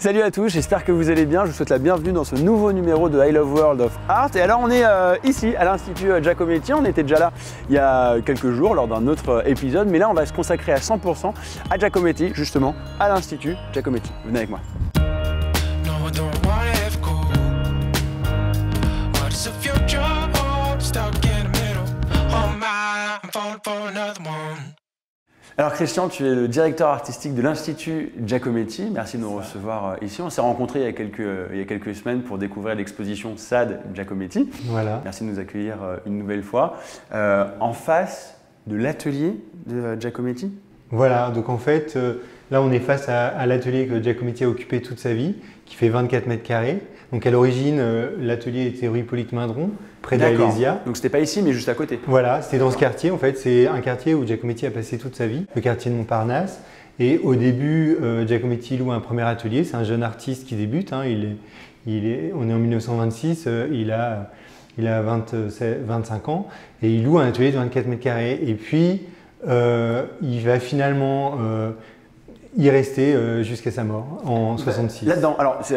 Salut à tous, j'espère que vous allez bien. Je vous souhaite la bienvenue dans ce nouveau numéro de I Love World of Art. Et alors on est ici à l'Institut Giacometti. On était déjà là il y a quelques jours lors d'un autre épisode. Mais là on va se consacrer à 100% à Giacometti, justement à l'Institut Giacometti. Venez avec moi. Alors Christian, tu es le directeur artistique de l'Institut Giacometti. Merci de nous recevoir ici. On s'est rencontrés il y a quelques semaines pour découvrir l'exposition SAD Giacometti. Voilà. Merci de nous accueillir une nouvelle fois. En face de l'atelier de Giacometti. Voilà, donc en fait, là on est face à l'atelier que Giacometti a occupé toute sa vie, qui fait 24 mètres carrés. Donc à l'origine, l'atelier était rue Hippolyte Mindron, près d'Alésia. Donc c'était pas ici, mais juste à côté. Voilà, c'était dans ce quartier. En fait, c'est un quartier où Giacometti a passé toute sa vie, le quartier de Montparnasse. Et au début, Giacometti loue un premier atelier. C'est un jeune artiste qui débute. Hein. On est en 1926, il a 25 ans et il loue un atelier de 24 mètres carrés. Et puis, il va finalement y rester jusqu'à sa mort en 66. Là-dedans, alors c'est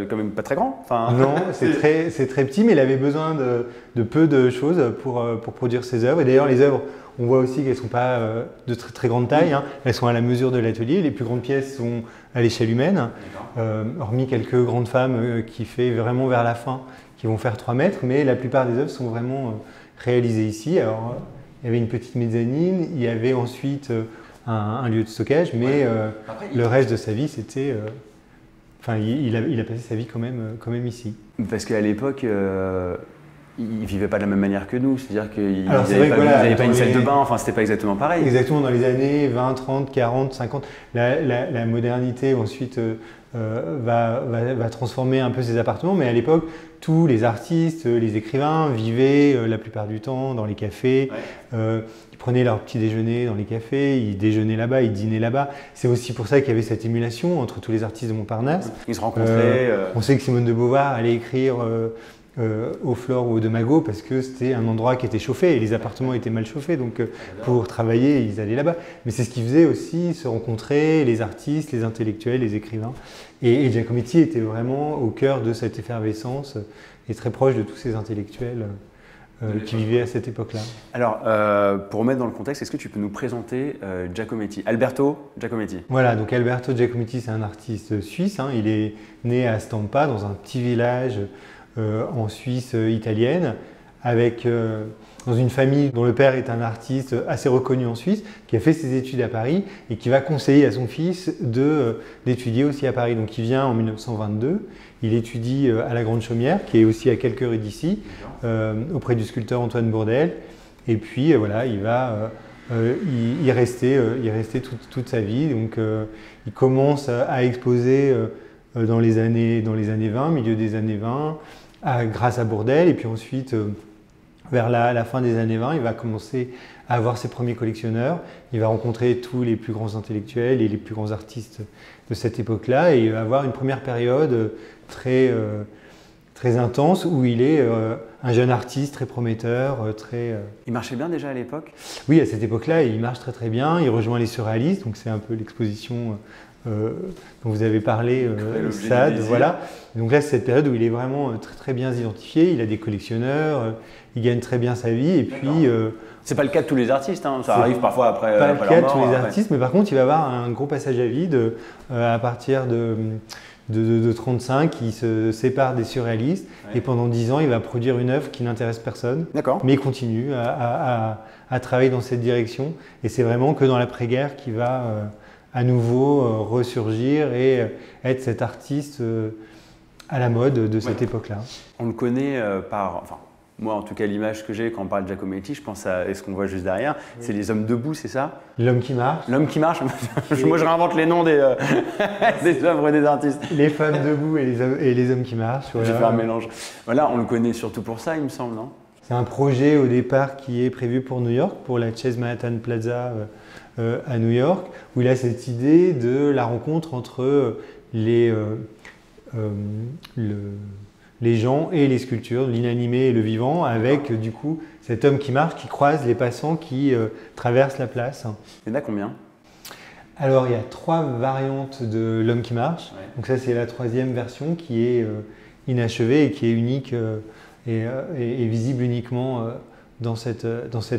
quand même pas très grand. Enfin... Non, c'est très petit, mais il avait besoin de peu de choses pour produire ses œuvres. Et d'ailleurs, les œuvres, on voit aussi qu'elles ne sont pas de très grande taille. Hein. Elles sont à la mesure de l'atelier. Les plus grandes pièces sont à l'échelle humaine, hormis quelques grandes femmes qui fait vraiment vers la fin, qui vont faire 3 mètres. Mais la plupart des œuvres sont vraiment réalisées ici. Alors, il y avait une petite mezzanine, il y avait ensuite un lieu de stockage, mais le reste de sa vie, c'était... il a passé sa vie quand même ici. Parce qu'à l'époque, il ne vivait pas de la même manière que nous, c'est-à-dire qu'il n'avait pas une salle de bain, enfin c'était pas exactement pareil. Exactement, dans les années 20, 30, 40, 50, la modernité ensuite va transformer un peu ces appartements, mais à l'époque, tous les artistes, les écrivains vivaient la plupart du temps dans les cafés. Ils prenaient leur petit déjeuner dans les cafés, ils déjeunaient là-bas, ils dînaient là-bas. C'est aussi pour ça qu'il y avait cette émulation entre tous les artistes de Montparnasse. Ils se rencontraient. On sait que Simone de Beauvoir allait écrire au Flore ou au De Mago parce que c'était un endroit qui était chauffé et les appartements étaient mal chauffés. Donc pour travailler, ils allaient là-bas. Mais c'est ce qui faisait aussi se rencontrer les artistes, les intellectuels, les écrivains. Et Giacometti était vraiment au cœur de cette effervescence et très proche de tous ces intellectuels qui vivaient à cette époque-là. Alors, pour remettre dans le contexte, est-ce que tu peux nous présenter Giacometti, Alberto Giacometti? Voilà, donc Alberto Giacometti, c'est un artiste suisse. Hein. Il est né à Stampa, dans un petit village en Suisse italienne, dans une famille dont le père est un artiste assez reconnu en Suisse, qui a fait ses études à Paris et qui va conseiller à son fils d'étudier aussi à Paris. Donc il vient en 1922, il étudie à la Grande Chaumière, qui est aussi à quelques rues d'ici, auprès du sculpteur Antoine Bourdelle. Et puis voilà, il va y rester toute sa vie. Donc il commence à exposer dans les années 20, milieu des années 20, grâce à Bourdelle. Et puis ensuite, vers la fin des années 20, il va commencer à avoir ses premiers collectionneurs. Il va rencontrer tous les plus grands intellectuels et les plus grands artistes de cette époque-là. Et il va avoir une première période très intense où il est un jeune artiste très prometteur. Il marchait bien déjà à l'époque? Oui, à cette époque-là, il marche très bien. Il rejoint les surréalistes, donc c'est un peu l'exposition dont vous avez parlé, SAD. Voilà. Donc là, c'est cette période où il est vraiment très bien identifié. Il a des collectionneurs, il gagne très bien sa vie. Et puis, c'est pas le cas de tous les artistes, hein. Ça arrive parfois après. Pas le cas de tous les artistes, mais par contre, il va avoir un gros passage à vide à partir de 35, il se sépare des surréalistes et pendant 10 ans, il va produire une œuvre qui n'intéresse personne. Mais il continue à travailler dans cette direction. Et c'est vraiment que dans l'après-guerre qu'il va à nouveau ressurgir et être cet artiste à la mode de cette époque-là. On le connaît moi en tout cas l'image que j'ai quand on parle de Giacometti, je pense à ce qu'on voit juste derrière, c'est les hommes debout, c'est ça? L'homme qui marche. L'homme qui marche, moi je réinvente les noms des œuvres des artistes. Les femmes debout et les hommes qui marchent. Voilà. J'ai fait un mélange. Voilà, on le connaît surtout pour ça, il me semble, non? C'est un projet au départ qui est prévu pour New York, pour la Chase Manhattan Plaza à New York, où il a cette idée de la rencontre entre les gens et les sculptures, l'inanimé et le vivant, avec du coup cet homme qui marche, qui croise les passants qui traversent la place. Il y en a combien? Alors, il y a 3 variantes de L'Homme qui marche. Ouais. Donc ça, c'est la 3e version qui est inachevée et qui est unique et visible uniquement dans cet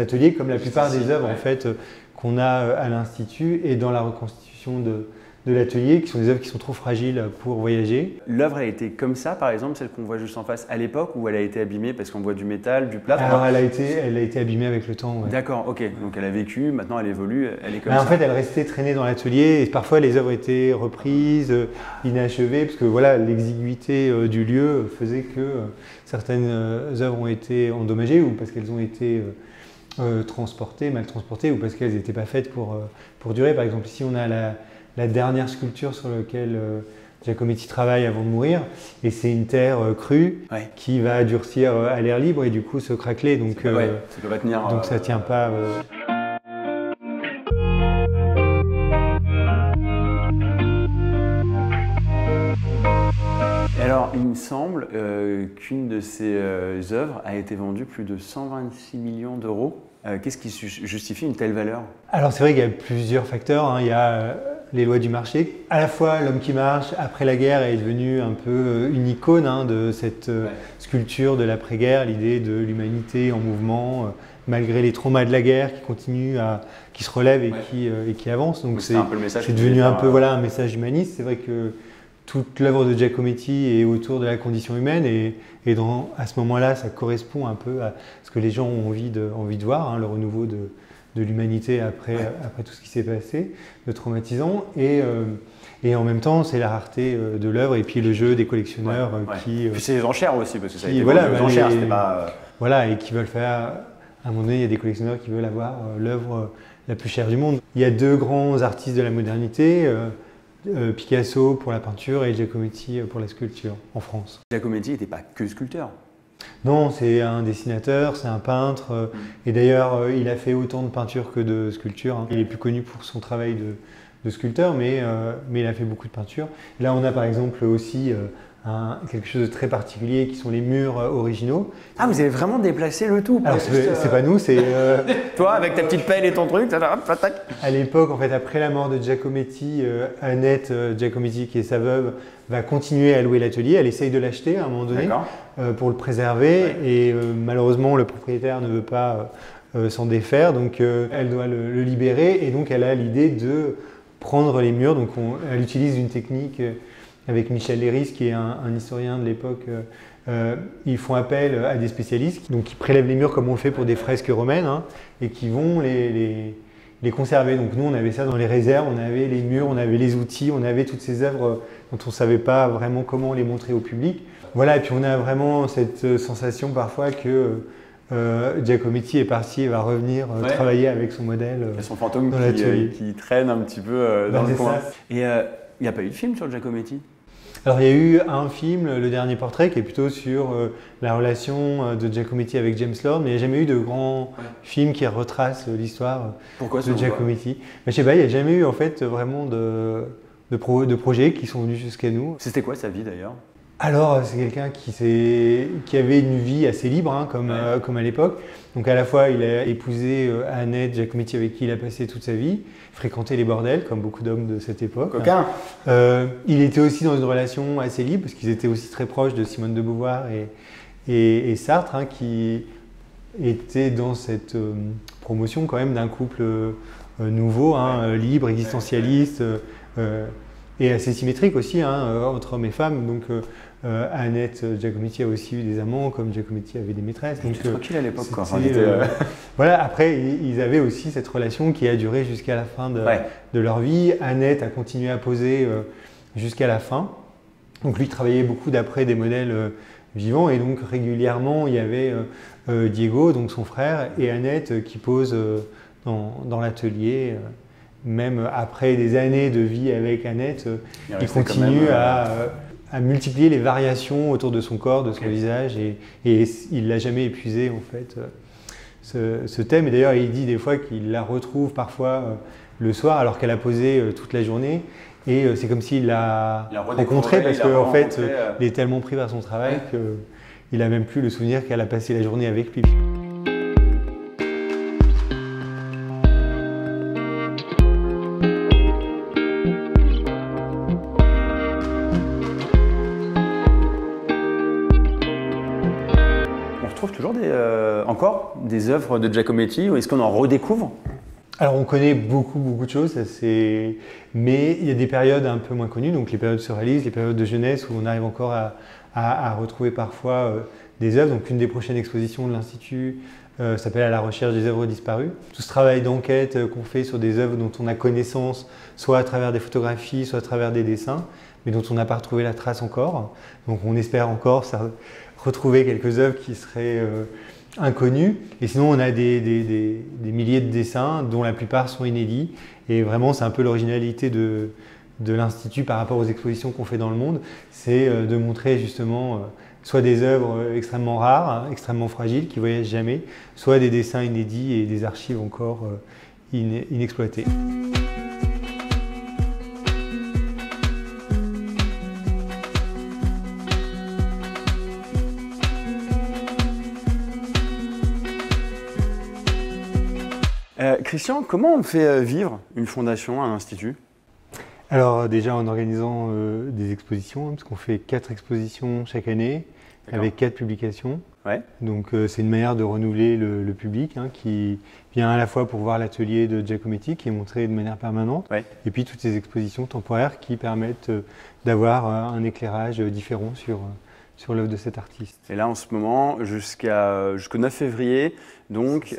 atelier, comme la plupart des œuvres en fait, qu'on a à l'Institut et dans la reconstitution de l'atelier, qui sont des œuvres qui sont trop fragiles pour voyager. L'œuvre a été comme ça, par exemple, celle qu'on voit juste en face à l'époque, ou elle a été abîmée parce qu'on voit du métal, du plâtre? Alors elle a été abîmée avec le temps. Ouais. D'accord, ok. Donc elle a vécu, maintenant elle évolue, elle est comme En ça. fait, elle restait traînée dans l'atelier et parfois les œuvres étaient reprises, inachevées, parce que voilà, l'exiguïté du lieu faisait que certaines œuvres ont été endommagées ou parce qu'elles ont été transportées, mal transportées ou parce qu'elles n'étaient pas faites pour durer. Par exemple, ici on a la dernière sculpture sur laquelle Giacometti travaille avant de mourir, et c'est une terre crue qui va durcir à l'air libre et du coup se craqueler. Donc, ça peut pas tenir. Donc ça tient pas. Et alors, il me semble qu'une de ces œuvres a été vendue plus de 126 millions d'euros. Qu'est-ce qui justifie une telle valeur? Alors c'est vrai qu'il y a plusieurs facteurs, hein. Il y a les lois du marché. À la fois, L'Homme qui marche, après la guerre, est devenu un peu une icône de cette sculpture de l'après-guerre, l'idée de l'humanité en mouvement, malgré les traumas de la guerre, qui se relève et qui avance. Donc c'est devenu un peu un message humaniste. C'est vrai que toute l'œuvre de Giacometti est autour de la condition humaine et à ce moment-là, ça correspond un peu à ce que les gens ont envie de voir, le renouveau de l'humanité après tout ce qui s'est passé, de traumatisant. Et en même temps, c'est la rareté de l'œuvre et puis le jeu des collectionneurs qui... Puis c'est les enchères aussi, parce que ça a été vendu aux enchères, c'était pas... Voilà, et qui veulent faire... À un moment donné, il y a des collectionneurs qui veulent avoir l'œuvre la plus chère du monde. Il y a 2 grands artistes de la modernité, Picasso pour la peinture et Giacometti pour la sculpture en France. Giacometti n'était pas que sculpteur. Non, c'est un dessinateur, c'est un peintre. Et d'ailleurs, il a fait autant de peinture que de sculpture. Il est plus connu pour son travail de sculpteur, mais il a fait beaucoup de peinture. Là, on a par exemple aussi quelque chose de très particulier qui sont les murs originaux. Ah, vous avez vraiment déplacé le tout? Alors, c'est pas nous, c'est... Toi, avec ta petite pelle et ton truc, tac. À l'époque, en fait, après la mort de Giacometti, Annette Giacometti, qui est sa veuve, va continuer à louer l'atelier. Elle essaye de l'acheter à un moment donné pour le préserver. Et malheureusement, le propriétaire ne veut pas s'en défaire. Donc, elle doit le libérer. Et donc, elle a l'idée de prendre les murs. Donc, elle utilise une technique avec Michel Léris, qui est un historien de l'époque. Ils font appel à des spécialistes donc, qui prélèvent les murs comme on le fait pour des fresques romaines et qui vont les conserver. Donc nous, on avait ça dans les réserves, on avait les murs, on avait les outils, on avait toutes ces œuvres dont on ne savait pas vraiment comment les montrer au public. Voilà, et puis on a vraiment cette sensation parfois que Giacometti est parti et va revenir travailler avec son modèle son fantôme qui traîne un petit peu dans le coin. Et il n'y a pas eu de film sur Giacometti? Alors il y a eu un film, Le Dernier Portrait, qui est plutôt sur la relation de Giacometti avec James Lord, mais il n'y a jamais eu de grand film qui retrace l'histoire de Giacometti. Mais je sais pas, il n'y a jamais eu en fait vraiment de projets qui sont venus jusqu'à nous. C'était quoi sa vie d'ailleurs? Alors c'est quelqu'un qui avait une vie assez libre, comme à l'époque. Donc à la fois il a épousé Annette Giacometti avec qui il a passé toute sa vie, fréquenté les bordels comme beaucoup d'hommes de cette époque. Coquin. Il était aussi dans une relation assez libre parce qu'ils étaient aussi très proches de Simone de Beauvoir et Sartre, qui étaient dans cette promotion quand même d'un couple nouveau, libre, existentialiste et assez symétrique aussi entre hommes et femmes. Donc Annette Giacometti a aussi eu des amants, comme Giacometti avait des maîtresses. C'était tranquille à l'époque, quoi. Voilà, après, ils avaient aussi cette relation qui a duré jusqu'à la fin de leur vie. Annette a continué à poser jusqu'à la fin. Donc lui travaillait beaucoup d'après des modèles vivants et donc régulièrement il y avait Diego, donc son frère, et Annette qui posent dans l'atelier. Même après des années de vie avec Annette, il continue à multiplier les variations autour de son corps, de son visage, et il l'a jamais épuisé en fait ce thème. Et d'ailleurs, il dit des fois qu'il la retrouve parfois le soir alors qu'elle a posé toute la journée. Et c'est comme s'il l'a rencontrée parce qu'en fait, il est tellement pris par son travail qu'il n'a même plus le souvenir qu'elle a passé la journée avec lui. toujours encore des œuvres de Giacometti ou est-ce qu'on en redécouvre? Alors on connaît beaucoup de choses, mais il y a des périodes un peu moins connues, donc les périodes surréalistes, les périodes de jeunesse où on arrive encore à retrouver parfois des œuvres. Donc une des prochaines expositions de l'Institut s'appelle « À la recherche des œuvres disparues ». Tout ce travail d'enquête qu'on fait sur des œuvres dont on a connaissance, soit à travers des photographies, soit à travers des dessins, mais dont on n'a pas retrouvé la trace encore. Donc on espère encore retrouver quelques œuvres qui seraient inconnues. Et sinon on a des milliers de dessins dont la plupart sont inédits. Et vraiment c'est un peu l'originalité de l'Institut par rapport aux expositions qu'on fait dans le monde, c'est de montrer justement soit des œuvres extrêmement rares, extrêmement fragiles, qui ne voyagent jamais, soit des dessins inédits et des archives encore inexploitées. Christian, comment on fait vivre une fondation, un institut? Alors déjà en organisant des expositions, parce qu'on fait 4 expositions chaque année, avec 4 publications. Ouais. Donc c'est une manière de renouveler le public qui vient à la fois pour voir l'atelier de Giacometti qui est montré de manière permanente, et puis toutes ces expositions temporaires qui permettent d'avoir un éclairage différent sur l'œuvre de cet artiste. Et là en ce moment, jusqu'au 9 février, donc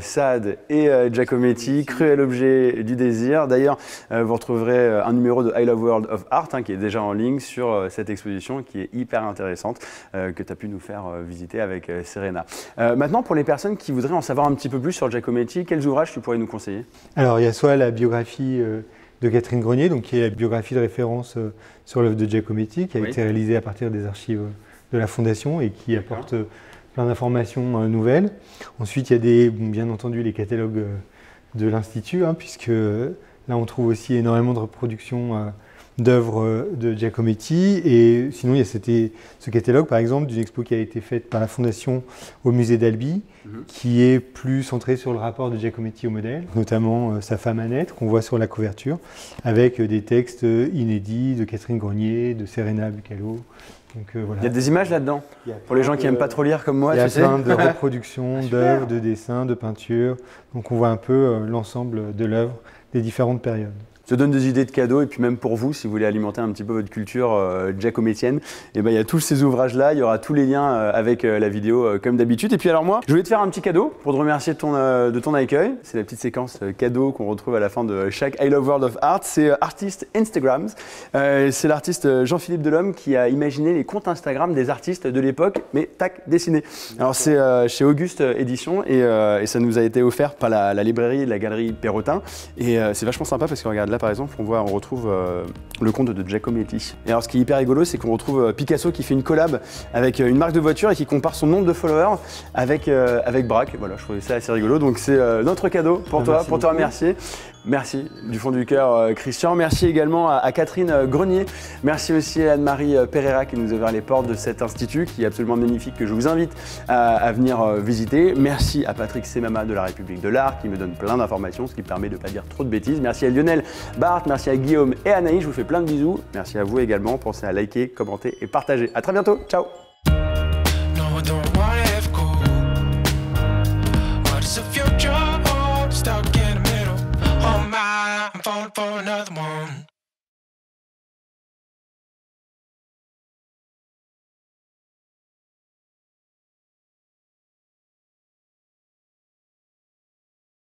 Sade et Giacometti, Cruel objet du désir. D'ailleurs, vous retrouverez un numéro de I Love World of Art qui est déjà en ligne sur cette exposition qui est hyper intéressante, que tu as pu nous faire visiter avec Serena. Maintenant, pour les personnes qui voudraient en savoir un petit peu plus sur Giacometti, quels ouvrages tu pourrais nous conseiller? Alors, il y a soit la biographie de Catherine Grenier, donc qui est la biographie de référence sur l'œuvre de Giacometti, qui a été réalisée à partir des archives de la Fondation et qui apporte plein d'informations nouvelles. Ensuite, il y a bien entendu les catalogues de l'Institut, puisque là on trouve aussi énormément de reproductions d'œuvres de Giacometti. Et sinon, il y a ce catalogue, par exemple, d'une expo qui a été faite par la Fondation au musée d'Albi, qui est plus centré sur le rapport de Giacometti au modèle, notamment sa femme Annette, qu'on voit sur la couverture, avec des textes inédits de Catherine Grenier, de Serena Bucalo. Donc, voilà. Il y a des images là-dedans, pour les gens qui n'aiment pas trop lire comme moi. Il y a plein de reproductions, d'œuvres, de dessins, de peintures. Donc on voit un peu l'ensemble de l'œuvre des différentes périodes. Ça donne des idées de cadeaux et puis même pour vous, si vous voulez alimenter un petit peu votre culture giacomettienne, et ben il y a tous ces ouvrages-là, il y aura tous les liens avec la vidéo comme d'habitude. Et puis alors moi, je voulais te faire un petit cadeau pour te remercier de ton accueil. C'est la petite séquence cadeau qu'on retrouve à la fin de chaque I Love World of Art. C'est Artist Instagrams. C'est l'artiste Jean-Philippe Delhomme qui a imaginé les comptes Instagram des artistes de l'époque, mais tac, dessinés. Alors c'est chez Auguste Édition et ça nous a été offert par la librairie et la galerie Perrotin. Et c'est vachement sympa parce que regarde, là par exemple, on retrouve le compte de Giacometti. Et alors ce qui est hyper rigolo, c'est qu'on retrouve Picasso qui fait une collab avec une marque de voiture et qui compare son nombre de followers avec Braque. Voilà, je trouvais ça assez rigolo. Donc c'est notre cadeau pour toi, pour te remercier. Merci du fond du cœur, Christian. Merci également à Catherine Grenier. Merci aussi à Anne-Marie Pereira qui nous a ouvert les portes de cet institut qui est absolument magnifique, que je vous invite à venir visiter. Merci à Patrick Semama de la République de l'Art qui me donne plein d'informations, ce qui permet de ne pas dire trop de bêtises. Merci à Lionel Barthes, merci à Guillaume et à Anaïs. Je vous fais plein de bisous. Merci à vous également. Pensez à liker, commenter et partager. À très bientôt. Ciao. I'm falling for another one.